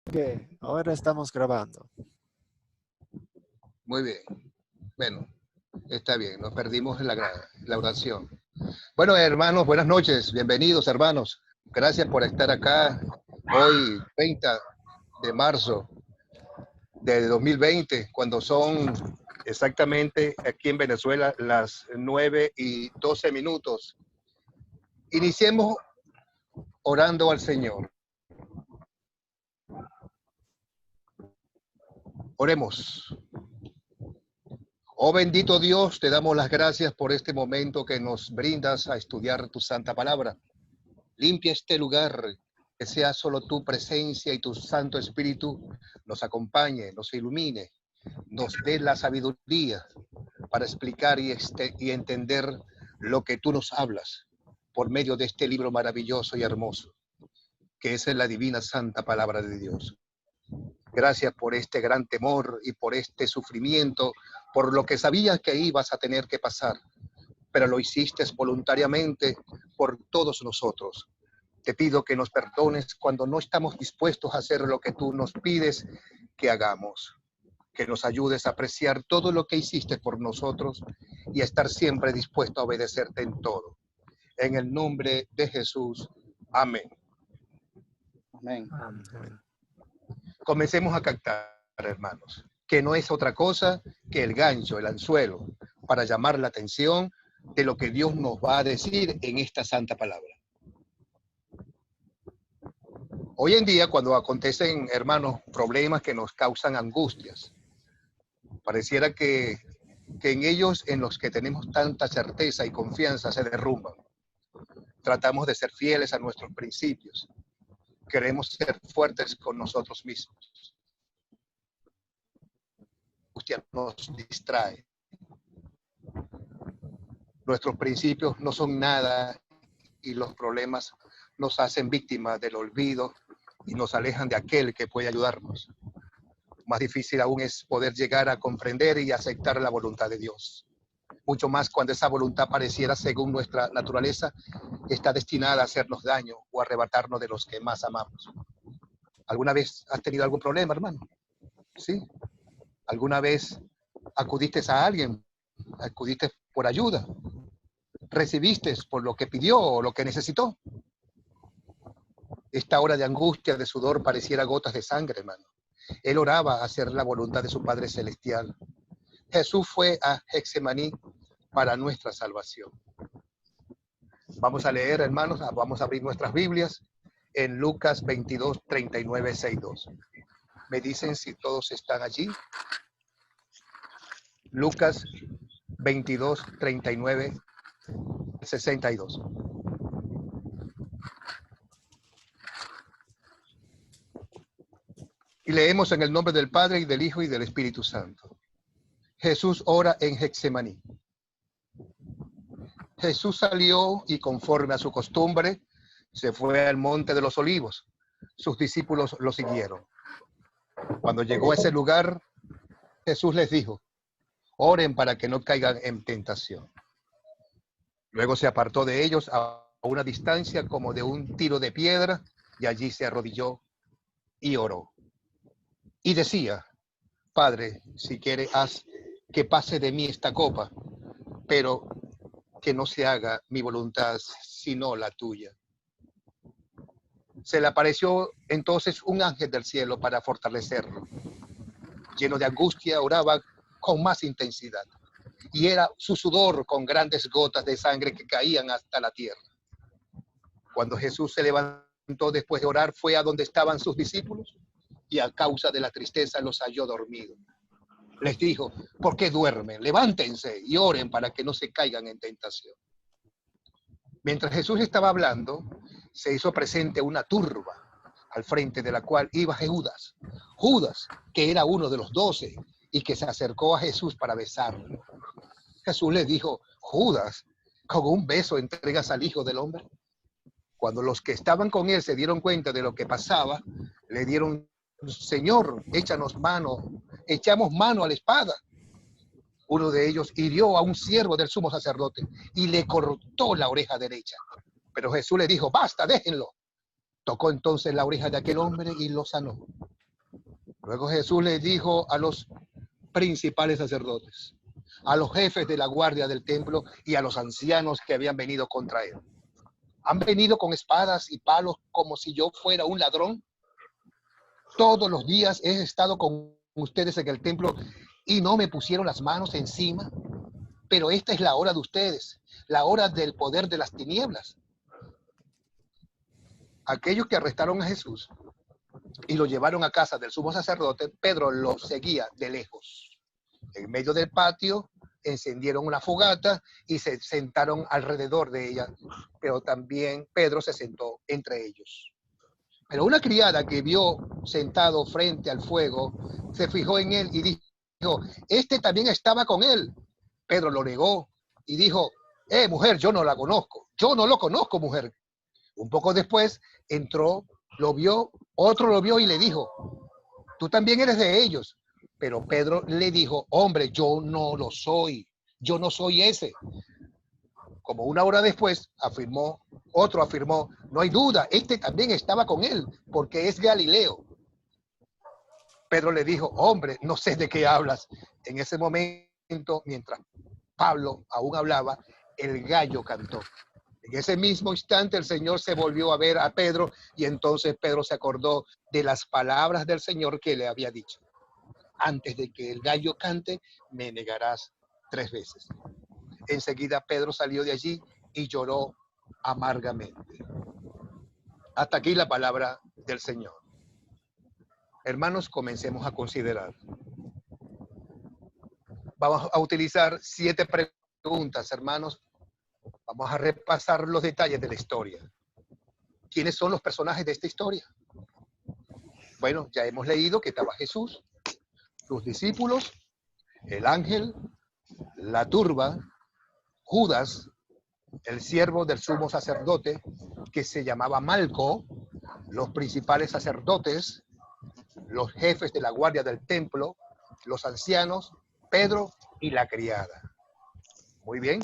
Ok, ahora estamos grabando. Muy bien. Bueno, está bien. Nos perdimos la oración. Bueno, hermanos, buenas noches. Bienvenidos, hermanos. Gracias por estar acá hoy, 30 de marzo de 2020, cuando son exactamente aquí en Venezuela las 9:12. Iniciemos orando al Señor. Oremos. Oh bendito Dios, te damos las gracias por este momento que nos brindas a estudiar tu santa palabra. Limpia este lugar, que sea solo tu presencia y tu Santo Espíritu nos acompañe, nos ilumine, nos dé la sabiduría para explicar y entender lo que tú nos hablas por medio de este libro maravilloso y hermoso, que es la divina santa palabra de Dios. Gracias por este gran temor y por este sufrimiento, por lo que sabías que ibas a tener que pasar, pero lo hiciste voluntariamente por todos nosotros. Te pido que nos perdones cuando no estamos dispuestos a hacer lo que tú nos pides que hagamos. Que nos ayudes a apreciar todo lo que hiciste por nosotros y a estar siempre dispuesto a obedecerte en todo. En el nombre de Jesús. Amén. Amén. Amén. Comencemos a captar, hermanos, que no es otra cosa que el gancho, el anzuelo, para llamar la atención de lo que Dios nos va a decir en esta santa palabra. Hoy en día, cuando acontecen, hermanos, problemas que nos causan angustias, pareciera que en ellos, en los que tenemos tanta certeza y confianza, se derrumban. Tratamos de ser fieles a nuestros principios. Queremos ser fuertes con nosotros mismos. La angustia nos distrae. Nuestros principios no son nada y los problemas nos hacen víctimas del olvido y nos alejan de aquel que puede ayudarnos. Más difícil aún es poder llegar a comprender y aceptar la voluntad de Dios. Mucho más cuando esa voluntad pareciera, según nuestra naturaleza, está destinada a hacernos daño o arrebatarnos de los que más amamos. ¿Alguna vez has tenido algún problema, hermano? ¿Sí? ¿Alguna vez acudiste a alguien? ¿Acudiste por ayuda? ¿Recibiste por lo que pidió o lo que necesitó? Esta hora de angustia, de sudor, pareciera gotas de sangre, hermano. Él oraba a hacer la voluntad de su Padre Celestial. Jesús fue a Getsemaní para nuestra salvación. Vamos a leer, hermanos, vamos a abrir nuestras Biblias en Lucas 22, 39, 62. Me dicen si todos están allí. Lucas 22, 39, 62. Y leemos en el nombre del Padre, y del Hijo, y del Espíritu Santo. Jesús ora en Getsemaní. Jesús salió y, conforme a su costumbre, se fue al monte de los olivos. Sus discípulos lo siguieron. Cuando llegó a ese lugar, Jesús les dijo: oren para que no caigan en tentación. Luego se apartó de ellos a una distancia como de un tiro de piedra, y allí se arrodilló y oró. Y decía: Padre, si quieres, haz que pase de mí esta copa, pero que no se haga mi voluntad, sino la tuya. Se le apareció entonces un ángel del cielo para fortalecerlo. Lleno de angustia, oraba con más intensidad, y era su sudor con grandes gotas de sangre que caían hasta la tierra. Cuando Jesús se levantó después de orar, fue a donde estaban sus discípulos, y a causa de la tristeza los halló dormidos. Les dijo: ¿por qué duermen? Levántense y oren para que no se caigan en tentación. Mientras Jesús estaba hablando, se hizo presente una turba, al frente de la cual iba Judas. Judas, que era uno de los 12 y que se acercó a Jesús para besarlo. Jesús le dijo: Judas, ¿con un beso entregas al Hijo del Hombre? Cuando los que estaban con él se dieron cuenta de lo que pasaba, le dieron: Señor, echamos mano a la espada. Uno de ellos hirió a un siervo del sumo sacerdote y le cortó la oreja derecha. Pero Jesús le dijo: basta, déjenlo. Tocó entonces la oreja de aquel hombre y lo sanó. Luego Jesús le dijo a los principales sacerdotes, a los jefes de la guardia del templo y a los ancianos que habían venido contra él: ¿han venido con espadas y palos como si yo fuera un ladrón? Todos los días he estado con ustedes en el templo y no me pusieron las manos encima. Pero esta es la hora de ustedes, la hora del poder de las tinieblas. Aquellos que arrestaron a Jesús y lo llevaron a casa del sumo sacerdote, Pedro lo seguía de lejos. En medio del patio encendieron una fogata y se sentaron alrededor de ella, pero también Pedro se sentó entre ellos. Pero una criada que vio sentado frente al fuego se fijó en él y dijo: este también estaba con él. Pedro lo negó y dijo: mujer, yo no la conozco. Yo no lo conozco, mujer. Un poco después entró, lo vio, otro lo vio y le dijo: tú también eres de ellos. Pero Pedro le dijo: hombre, yo no lo soy. Yo no soy ese. Como una hora después otro afirmó: no hay duda, este también estaba con él, porque es Galileo. Pedro le dijo: hombre, no sé de qué hablas. En ese momento, mientras Pablo aún hablaba, el gallo cantó. En ese mismo instante el Señor se volvió a ver a Pedro y entonces Pedro se acordó de las palabras del Señor que le había dicho: antes de que el gallo cante, me negarás 3 veces. Enseguida Pedro salió de allí y lloró amargamente. Hasta aquí la palabra del Señor. Hermanos, comencemos a considerar. Vamos a utilizar 7 preguntas, hermanos. Vamos a repasar los detalles de la historia. ¿Quiénes son los personajes de esta historia? Bueno, ya hemos leído que estaba Jesús, sus discípulos, el ángel, la turba, Judas, el siervo del sumo sacerdote, que se llamaba Malco, los principales sacerdotes, los jefes de la guardia del templo, los ancianos, Pedro y la criada. Muy bien.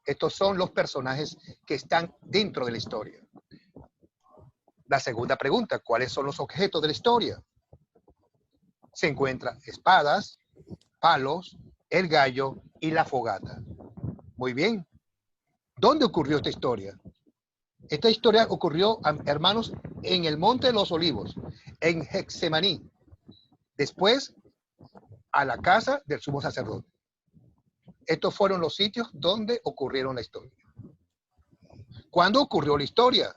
Estos son los personajes que están dentro de la historia. La segunda pregunta: ¿cuáles son los objetos de la historia? Se encuentran espadas, palos, el gallo y la fogata. Muy bien. ¿Dónde ocurrió esta historia? Esta historia ocurrió, hermanos, en el Monte de los Olivos, en Getsemaní. Después, a la casa del sumo sacerdote. Estos fueron los sitios donde ocurrieron la historia. ¿Cuándo ocurrió la historia?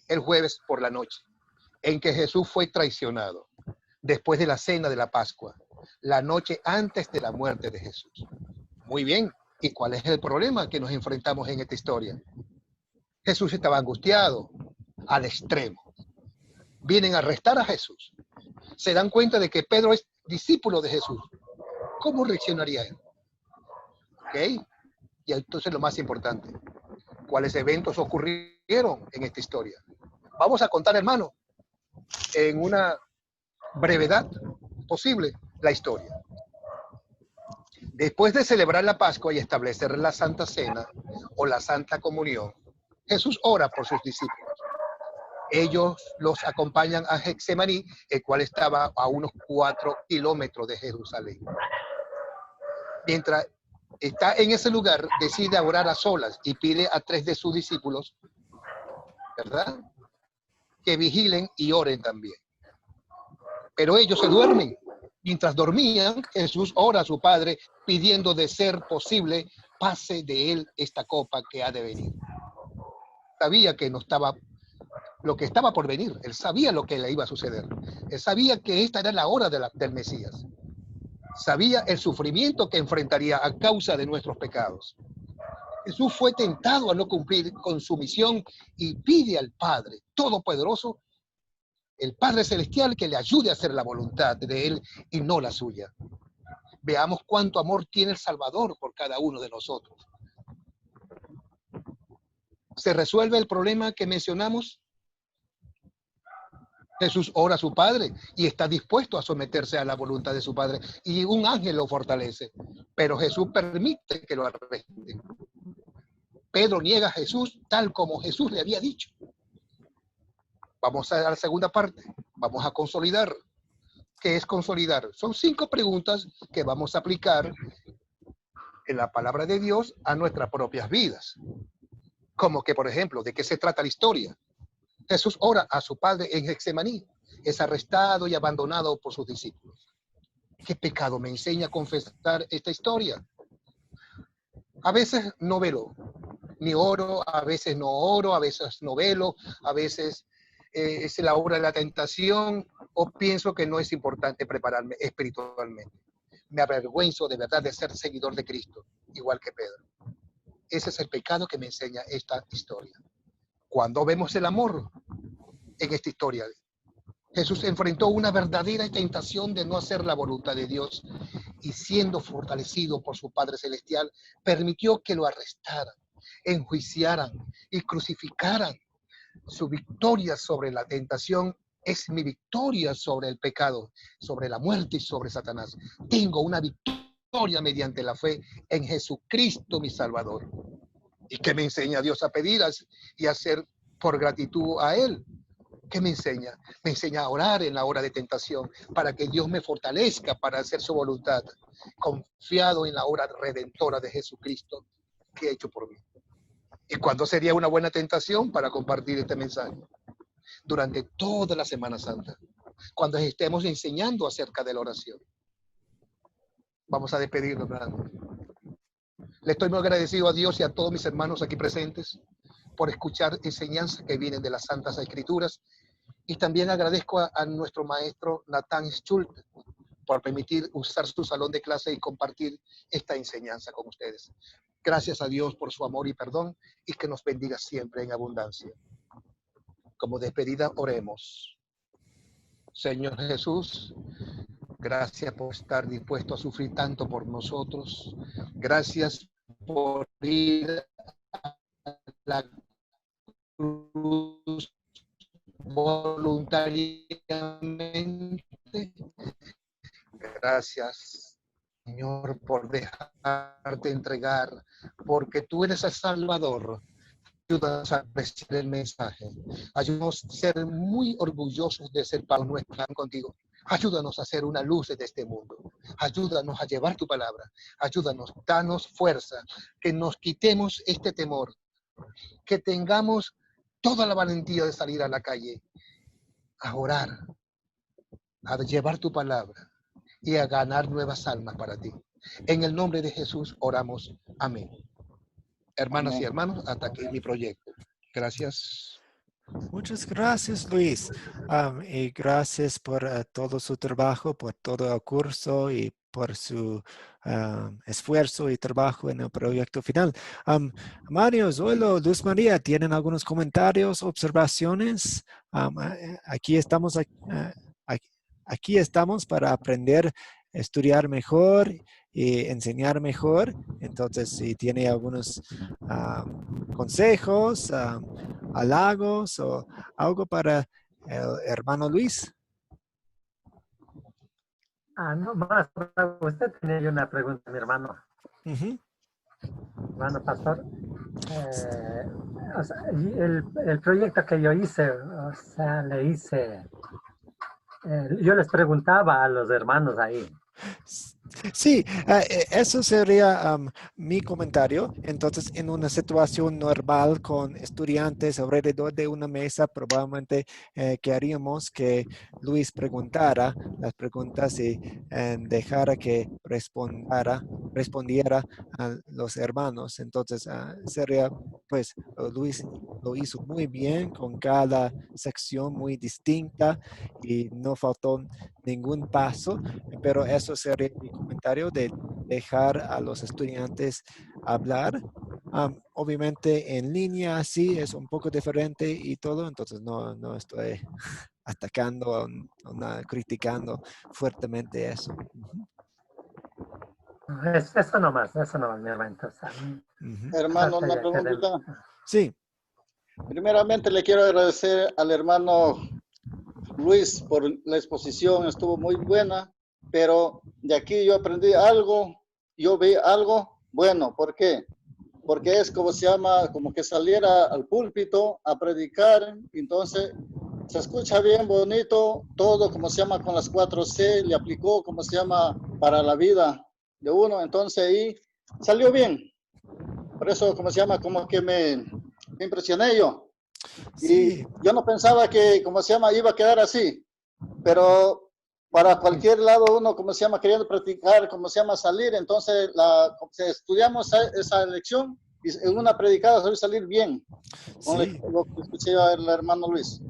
El jueves por la noche, en que Jesús fue traicionado, después de la cena de la Pascua, la noche antes de la muerte de Jesús. Muy bien. ¿Y cuál es el problema que nos enfrentamos en esta historia? Jesús estaba angustiado al extremo. Vienen a arrestar a Jesús. Se dan cuenta de que Pedro es discípulo de Jesús. ¿Cómo reaccionaría él? ¿Ok? Y entonces lo más importante: ¿cuáles eventos ocurrieron en esta historia? Vamos a contar, hermano, en una brevedad posible, la historia. Después de celebrar la Pascua y establecer la Santa Cena o la Santa Comunión, Jesús ora por sus discípulos. Ellos los acompañan a Getsemaní, el cual estaba a unos 4 kilómetros de Jerusalén. Mientras está en ese lugar, decide orar a solas y pide a 3 de sus discípulos, ¿verdad?, que vigilen y oren también. Pero ellos se duermen. Mientras dormían, Jesús ora a su Padre pidiendo, de ser posible, pase de él esta copa que ha de venir. Sabía que no estaba lo que estaba por venir. Él sabía lo que le iba a suceder. Él sabía que esta era la hora del Mesías. Sabía el sufrimiento que enfrentaría a causa de nuestros pecados. Jesús fue tentado a no cumplir con su misión y pide al Padre Todopoderoso, el Padre Celestial, que le ayude a hacer la voluntad de Él y no la suya. Veamos cuánto amor tiene el Salvador por cada uno de nosotros. ¿Se resuelve el problema que mencionamos? Jesús ora a su Padre y está dispuesto a someterse a la voluntad de su Padre, y un ángel lo fortalece, pero Jesús permite que lo arresten. Pedro niega a Jesús tal como Jesús le había dicho. Vamos a la segunda parte. Vamos a consolidar. ¿Qué es consolidar? Son 5 preguntas que vamos a aplicar en la palabra de Dios a nuestras propias vidas. Como que, por ejemplo, ¿de qué se trata la historia? Jesús ora a su padre en Getsemaní. Es arrestado y abandonado por sus discípulos. ¿Qué pecado me enseña a confesar esta historia? A veces no velo, ni oro, a veces no oro, a veces no velo, a veces es la hora de la tentación, o pienso que no es importante prepararme espiritualmente. Me avergüenzo de verdad de ser seguidor de Cristo, igual que Pedro. Ese es el pecado que me enseña esta historia. Cuando vemos el amor en esta historia, Jesús enfrentó una verdadera tentación de no hacer la voluntad de Dios y siendo fortalecido por su Padre Celestial, permitió que lo arrestaran, enjuiciaran y crucificaran. Su victoria sobre la tentación es mi victoria sobre el pecado, sobre la muerte y sobre Satanás. Tengo una victoria mediante la fe en Jesucristo, mi Salvador. ¿Y qué me enseña Dios a pedir y a hacer por gratitud a Él? ¿Qué me enseña? Me enseña a orar en la hora de tentación para que Dios me fortalezca para hacer su voluntad, confiado en la obra redentora de Jesucristo que ha hecho por mí. ¿Y cuándo sería una buena tentación para compartir este mensaje? Durante toda la Semana Santa, cuando estemos enseñando acerca de la oración. Vamos a despedirnos, hermano. Le estoy muy agradecido a Dios y a todos mis hermanos aquí presentes por escuchar enseñanzas que vienen de las Santas Escrituras. Y también agradezco a nuestro maestro Nathan Schultz por permitir usar su salón de clase y compartir esta enseñanza con ustedes. Gracias a Dios por su amor y perdón y que nos bendiga siempre en abundancia. Como despedida, oremos. Señor Jesús, gracias por estar dispuesto a sufrir tanto por nosotros. Gracias por ir a la cruz voluntariamente. Gracias, Señor, por dejarte entregar, porque tú eres el Salvador. Ayúdanos a apreciar el mensaje. Ayúdanos a ser muy orgullosos de ser para nuestro plan contigo. Ayúdanos a ser una luz de este mundo. Ayúdanos a llevar tu palabra. Ayúdanos, danos fuerza, que nos quitemos este temor, que tengamos toda la valentía de salir a la calle, a orar, a llevar tu palabra y a ganar nuevas almas para ti. En el nombre de Jesús oramos. Amén. Hermanas Amén. y hermanos, hasta aquí mi proyecto. Gracias. Muchas gracias, Luis. Y gracias por todo su trabajo, por todo el curso y por su esfuerzo y trabajo en el proyecto final. Mario, Zoilo, Luz María, ¿tienen algunos comentarios, observaciones? Aquí estamos, aquí estamos para aprender, estudiar mejor y enseñar mejor. Entonces, si tiene algunos consejos, halagos o algo para el hermano Luis. No más. Usted tenía una pregunta, mi hermano. Hermano pastor. O sea, el proyecto que yo hice, o sea, le hice... yo les preguntaba a los hermanos ahí. Sí, eso sería mi comentario. Entonces, en una situación normal con estudiantes alrededor de una mesa, probablemente queríamos que Luis preguntara las preguntas y dejara que respondiera a los hermanos. Entonces, sería, pues, Luis lo hizo muy bien con cada sección muy distinta y no faltó ningún paso, pero eso sería mi comentario de dejar a los estudiantes hablar. Obviamente en línea sí es un poco diferente y todo, entonces no estoy atacando o criticando fuertemente eso. Eso nomás, mi hermano. Hermano, una pregunta. Sí. Primeramente le quiero agradecer al hermano Luis por la exposición, estuvo muy buena, pero de aquí yo aprendí algo, yo vi algo bueno. ¿Por qué? Porque es como se llama, como que saliera al púlpito a predicar, entonces Se escucha bien bonito, todo como se llama con las 4C, le aplicó como se llama para la vida de uno, entonces ahí salió bien. Por eso como se llama, como que me impresioné yo. Sí, Y yo no pensaba que como se llama iba a quedar así, pero para cualquier lado uno como se llama queriendo practicar, como se llama salir, entonces estudiamos esa lección y en una predicada suele salir bien. sí, Lo que escuché al hermano Luis.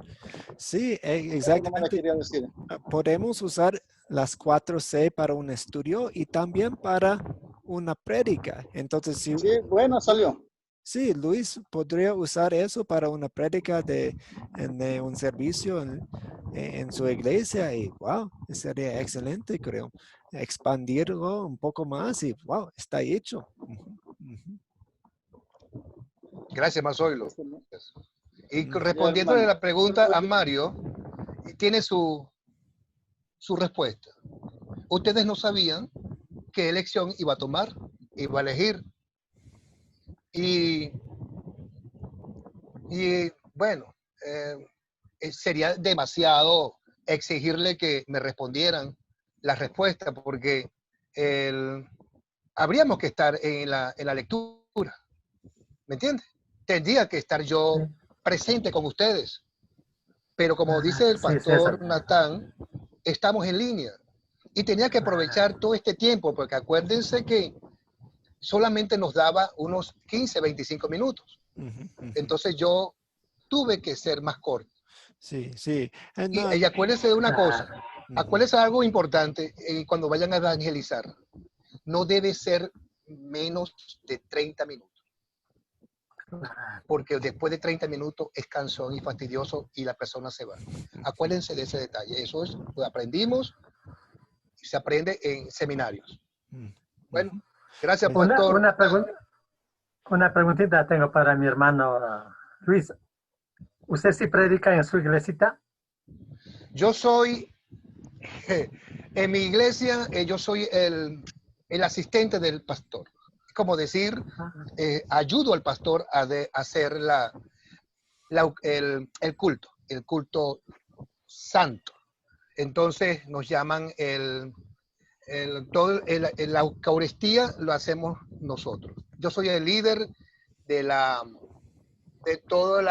sí, Eso no me exactamente. quería decir. Podemos usar las 4C para un estudio y también para una prédica. Entonces, Sí, bueno, salió. sí, Luis podría usar eso para una prédica de un servicio en su iglesia y wow, sería excelente, creo. Expandirlo un poco más y wow, está hecho. Ujú, ujú, Gracias, Mazoilo. Y ujú. Ya, respondiéndole hermano. la pregunta a Mario, tiene su respuesta. Ustedes no sabían qué elección iba a tomar, iba a elegir. Y, y bueno, sería demasiado exigirle que me respondieran la respuesta porque el, habríamos que estar en la lectura, ¿me entiendes? Tendría que estar Sí, yo presente con ustedes, pero como ah, dice el sí, sí, eso. pastor Natán, estamos en línea y tenía que aprovechar Ah, todo este tiempo porque acuérdense que solamente nos daba unos 15, 25 minutos. Ujú, ujú. Entonces yo tuve que ser más corto. Sí, sí. No, Y acuérdense de una cosa, claro. ujú, acuérdense de algo importante cuando vayan a evangelizar. No debe ser menos de 30 minutos, Claro. porque después de 30 minutos es cansón y fastidioso y la persona se va. Acuérdense de ese detalle. Eso es, lo aprendimos y se aprende en seminarios. ujú, Bueno, ujú. gracias, Es- Una, pastor. una pregunta, una preguntita tengo para mi hermano Luis. ¿Usted sí predica en su iglesita? Yo soy, en mi iglesia, yo soy el asistente del pastor. Es como decir, Ah, ayudo al pastor a hacer el culto santo. Entonces nos llaman la Eucaristía lo hacemos nosotros. Yo soy el líder de de todo el,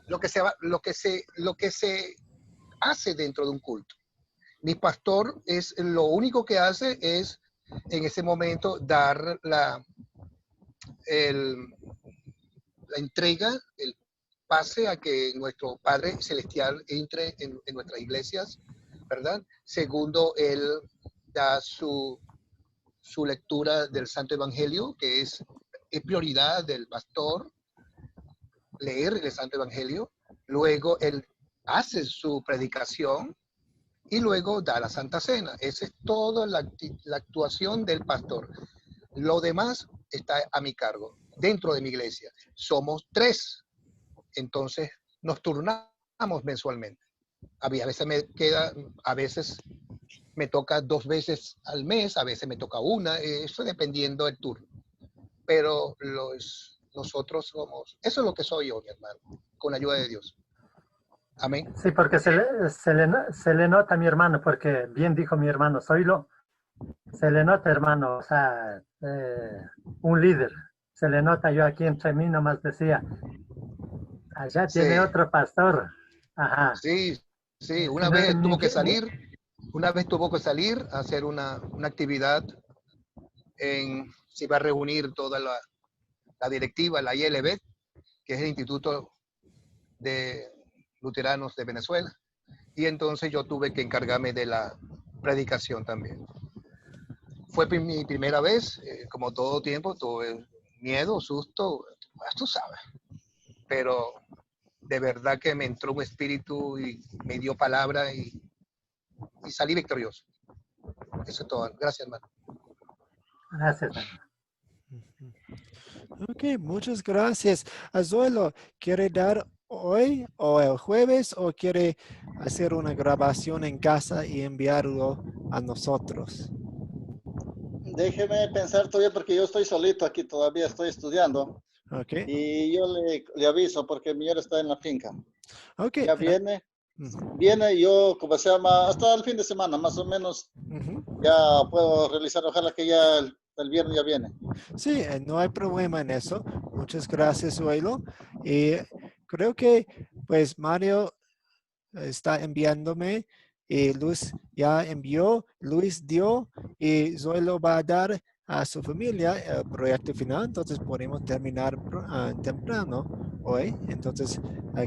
lo que se hace dentro de un culto. Mi pastor es lo único que hace es en ese momento dar el, la entrega, el pase a que nuestro Padre Celestial entre en nuestras iglesias, ¿verdad? Segundo, él da su lectura del Santo Evangelio, que es prioridad del pastor, leer el Santo Evangelio. Luego, él hace su predicación y luego da la Santa Cena. Esa es toda la actuación del pastor. Lo demás está a mi cargo, dentro de mi iglesia. Somos 3, entonces nos turnamos mensualmente. A veces me queda, a veces me toca 2 veces al mes, a veces me toca una, eso dependiendo del turno. Pero nosotros somos, eso es lo que soy yo, mi hermano, con la ayuda de Dios. Amén. sí, porque se le nota a mi hermano, porque bien dijo mi hermano Zoilo, se le nota, hermano, o sea, un líder. Se le nota, yo aquí entre mí nomás decía, allá tiene Sí, otro pastor. Ajá. sí, sí, Y no, una vez tuvo que salir a hacer una actividad se iba a reunir toda la directiva, la ILB, que es el Instituto de Luteranos de Venezuela. Y entonces yo tuve que encargarme de la predicación también. Fue mi primera vez, como todo tiempo, tuve miedo, susto, pues, tú sabes, pero de verdad que me entró un espíritu y me dio palabra y salí victorioso. Eso es todo. Gracias, hermano. gracias, hermano. ujú. Ok, muchas gracias. Azuelo, ¿quiere dar hoy o el jueves o quiere hacer una grabación en casa y enviarlo a nosotros? Déjeme pensar todavía porque yo estoy solito aquí, todavía estoy estudiando. Ok. Y yo le aviso porque mi señora está en la finca. Ok. Ya viene, Ujú, yo, como se llama, hasta el fin de semana, más o menos, ujú. ya puedo realizar, ojalá que ya el viernes ya viene. Sí, no hay problema en eso. Muchas gracias, Zoilo. Y creo que, pues, Mario está enviándome y Luis ya envió, Luis dio y Zoilo va a dar a su familia el proyecto final, entonces podemos terminar temprano hoy. Entonces,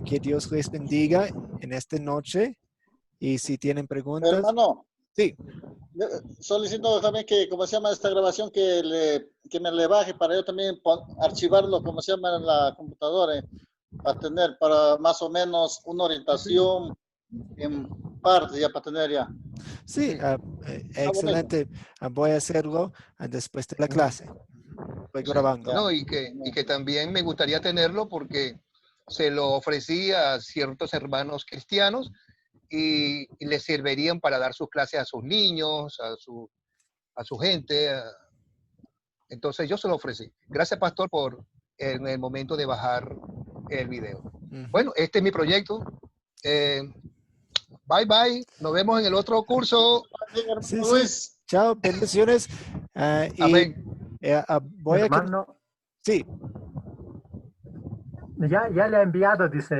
que Dios les bendiga en esta noche y si tienen preguntas, Hermano, sí, solicito también que, como se llama, esta grabación, que me le baje para yo también archivarlo, como se llama, en la computadora, para tener, para más o menos una orientación en parte, ya para tener ya. sí, Está bonito. excelente. Voy a hacerlo después de la clase. Estoy Sí. grabando. Ya. No, y que también me gustaría tenerlo porque se lo ofrecí a ciertos hermanos cristianos y les servirían para dar sus clases a sus niños, a su gente. Entonces yo se lo ofrecí. Gracias, pastor, por en el momento de bajar el video. Ujú. Bueno, este es mi proyecto. Eh, bye, bye. Nos vemos en el otro curso. Sí, sí. Luis, Chao, bendiciones. Y Amén. voy a... Hermano, Sí, ya le he enviado, dice,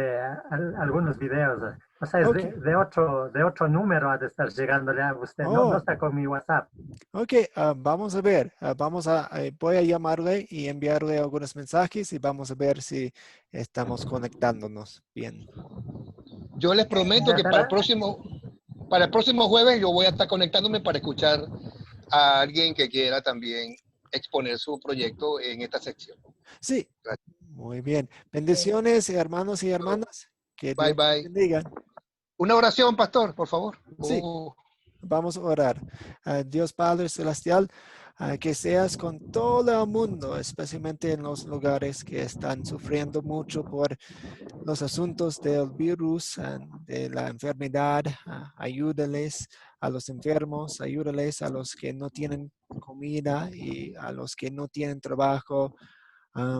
algunos videos. O sea, es ok. de otro número ha de estar llegándole a usted. No, no Oh, está con mi WhatsApp. ok. Vamos a ver. Voy a llamarle y enviarle algunos mensajes y vamos a ver si estamos conectándonos bien. Yo les prometo Ya que estará. para el próximo jueves yo voy a estar conectándome para escuchar a alguien que quiera también exponer su proyecto en esta sección. Sí, Gracias. muy bien. Bendiciones, hermanos y hermanas. Que Bye, Dios les bye. bendiga. Una oración, pastor, por favor. Sí. Vamos a orar. Dios Padre Celestial, que seas con todo el mundo, especialmente en los lugares que están sufriendo mucho por los asuntos del virus, de la enfermedad. Ayúdales a los enfermos, ayúdales a los que no tienen comida y a los que no tienen trabajo.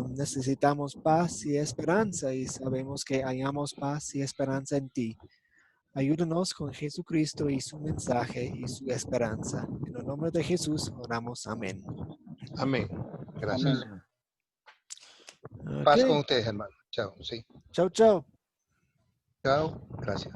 Necesitamos paz y esperanza y sabemos que hallamos paz y esperanza en ti. Ayúdanos con Jesucristo y su mensaje y su esperanza. En el nombre de Jesús oramos. Amén. Amén. Gracias. amén. Paz Ok. con ustedes, hermano. Chao. Sí. Chao, chao. Chao. Gracias.